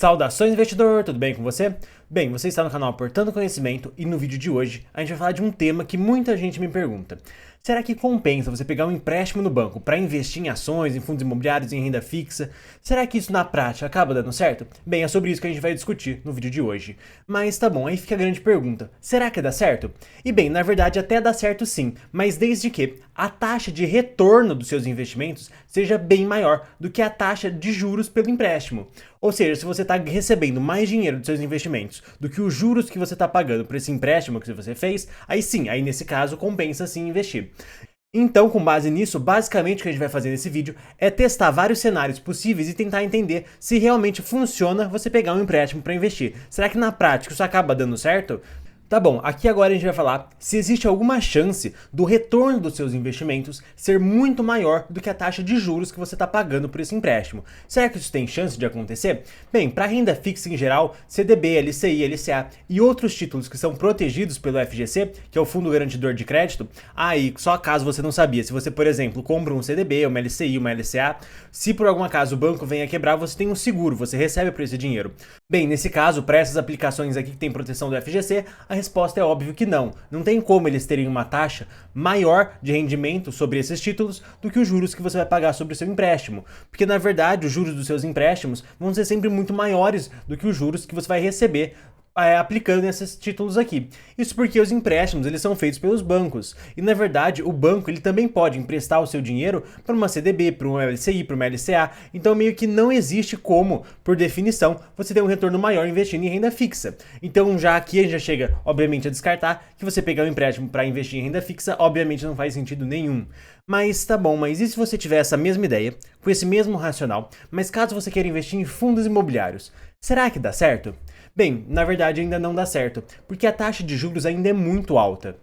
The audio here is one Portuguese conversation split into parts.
Saudações, investidor! Tudo bem com você? Bem, você está no canal Aportando Conhecimento e no vídeo de hoje a gente vai falar de um tema que muita gente me pergunta. Será que compensa você pegar um empréstimo no banco para investir em ações, em fundos imobiliários, em renda fixa? Será que isso na prática acaba dando certo? Bem, é sobre isso que a gente vai discutir no vídeo de hoje. Mas tá bom, aí fica a grande pergunta. Será que dá certo? E bem, na verdade até dá certo sim, mas desde que a taxa de retorno dos seus investimentos seja bem maior do que a taxa de juros pelo empréstimo. Ou seja, se você está recebendo mais dinheiro dos seus investimentos do que os juros que você está pagando por esse empréstimo que você fez, aí sim, aí nesse caso compensa sim investir. Então, com base nisso, basicamente o que a gente vai fazer nesse vídeo é testar vários cenários possíveis e tentar entender se realmente funciona você pegar um empréstimo para investir. Será que na prática isso acaba dando certo? Tá bom, aqui agora a gente vai falar se existe alguma chance do retorno dos seus investimentos ser muito maior do que a taxa de juros que você está pagando por esse empréstimo. Será que isso tem chance de acontecer? Bem, para renda fixa em geral, CDB, LCI, LCA e outros títulos que são protegidos pelo FGC, que é o Fundo Garantidor de Crédito, aí só caso você não sabia, se você, por exemplo, compra um CDB, uma LCI, uma LCA, se por algum acaso o banco venha quebrar, você tem um seguro, você recebe por esse dinheiro. Bem, nesse caso, para essas aplicações aqui que tem proteção do FGC, a resposta é óbvio que não. Não tem como eles terem uma taxa maior de rendimento sobre esses títulos do que os juros que você vai pagar sobre o seu empréstimo. Porque, na verdade, os juros dos seus empréstimos vão ser sempre muito maiores do que os juros que você vai receber aplicando nesses títulos aqui. Isso porque os empréstimos eles são feitos pelos bancos e na verdade o banco ele também pode emprestar o seu dinheiro para uma CDB, para uma LCI, para uma LCA, então meio que não existe como, por definição, você ter um retorno maior investindo em renda fixa. Então já aqui a gente já chega obviamente a descartar que você pegar um empréstimo para investir em renda fixa obviamente não faz sentido nenhum. Mas tá bom, mas e se você tiver essa mesma ideia, com esse mesmo racional, mas caso você queira investir em fundos imobiliários, será que dá certo? Bem, na verdade ainda não dá certo, porque a taxa de juros ainda é muito alta.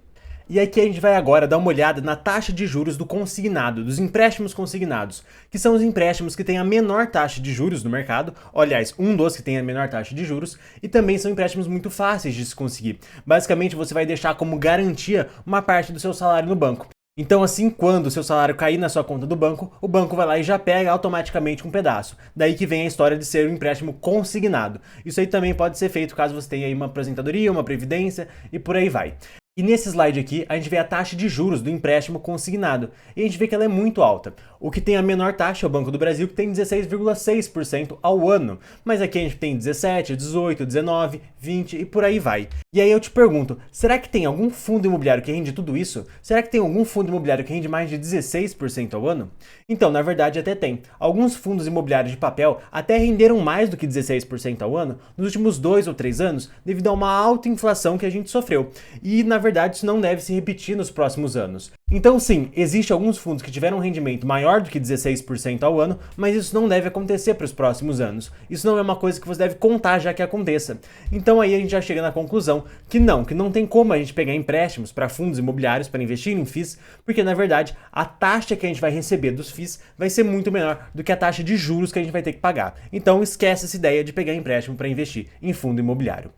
E aqui a gente vai agora dar uma olhada na taxa de juros do consignado, dos empréstimos consignados, que são os empréstimos que têm a menor taxa de juros no mercado, aliás, um dos que tem a menor taxa de juros, e também são empréstimos muito fáceis de se conseguir. Basicamente você vai deixar como garantia uma parte do seu salário no banco. Então assim, quando o seu salário cair na sua conta do banco, o banco vai lá e já pega automaticamente um pedaço. Daí que vem a história de ser um empréstimo consignado. Isso aí também pode ser feito caso você tenha aí uma aposentadoria, uma previdência e por aí vai. E nesse slide aqui, a gente vê a taxa de juros do empréstimo consignado. E a gente vê que ela é muito alta. O que tem a menor taxa é o Banco do Brasil, que tem 16,6% ao ano. Mas aqui a gente tem 17, 18, 19, 20 e por aí vai. E aí eu te pergunto, será que tem algum fundo imobiliário que rende tudo isso? Será que tem algum fundo imobiliário que rende mais de 16% ao ano? Então, na verdade, até tem. Alguns fundos imobiliários de papel até renderam mais do que 16% ao ano nos últimos 2 ou 3 anos, devido a uma alta inflação que a gente sofreu. E, na verdade, isso não deve se repetir nos próximos anos. Então sim, existem alguns fundos que tiveram um rendimento maior do que 16% ao ano, mas isso não deve acontecer para os próximos anos. Isso não é uma coisa que você deve contar já que aconteça. Então aí a gente já chega na conclusão que não tem como a gente pegar empréstimos para fundos imobiliários para investir em FIIs, porque na verdade a taxa que a gente vai receber dos FIIs vai ser muito menor do que a taxa de juros que a gente vai ter que pagar. Então esquece essa ideia de pegar empréstimo para investir em fundo imobiliário.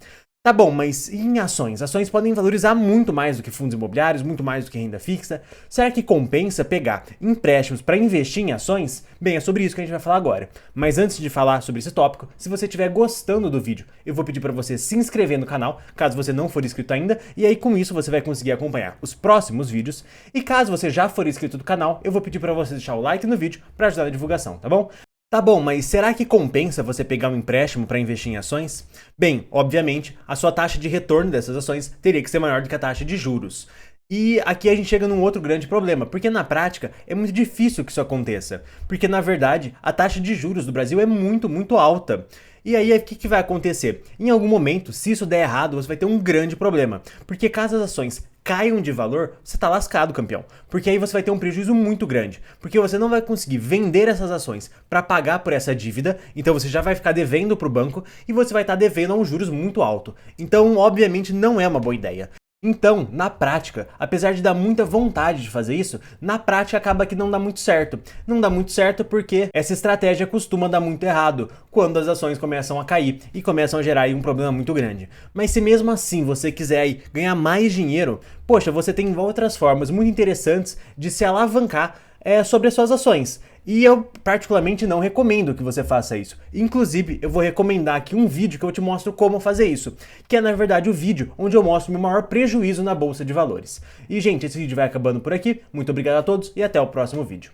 Tá bom, mas e em ações? Ações podem valorizar muito mais do que fundos imobiliários, muito mais do que renda fixa. Será que compensa pegar empréstimos para investir em ações? Bem, é sobre isso que a gente vai falar agora. Mas antes de falar sobre esse tópico, se você estiver gostando do vídeo, eu vou pedir para você se inscrever no canal, caso você não for inscrito ainda, e aí com isso você vai conseguir acompanhar os próximos vídeos. E caso você já for inscrito no canal, eu vou pedir para você deixar o like no vídeo para ajudar na divulgação, tá bom? Tá bom, mas será que compensa você pegar um empréstimo para investir em ações? Bem, obviamente, a sua taxa de retorno dessas ações teria que ser maior do que a taxa de juros. E aqui a gente chega num outro grande problema, porque na prática é muito difícil que isso aconteça, porque na verdade a taxa de juros do Brasil é muito alta. E aí o que vai acontecer? Em algum momento, se isso der errado, você vai ter um grande problema, porque caso as ações caiam de valor, você tá lascado, campeão. Porque aí você vai ter um prejuízo muito grande. Porque você não vai conseguir vender essas ações para pagar por essa dívida, então você já vai ficar devendo para o banco e você vai estar devendo a um juros muito alto. Então, obviamente, não é uma boa ideia. Então, na prática, apesar de dar muita vontade de fazer isso, na prática acaba que não dá muito certo. Não dá muito certo porque essa estratégia costuma dar muito errado quando as ações começam a cair e começam a gerar aí um problema muito grande. Mas se mesmo assim você quiser aí ganhar mais dinheiro, poxa, você tem outras formas muito interessantes de se alavancar sobre as suas ações. E eu particularmente não recomendo que você faça isso. Inclusive, eu vou recomendar aqui um vídeo que eu te mostro como fazer isso, que é na verdade o vídeo onde eu mostro o meu maior prejuízo na bolsa de valores. E gente, esse vídeo vai acabando por aqui. Muito obrigado a todos e até o próximo vídeo.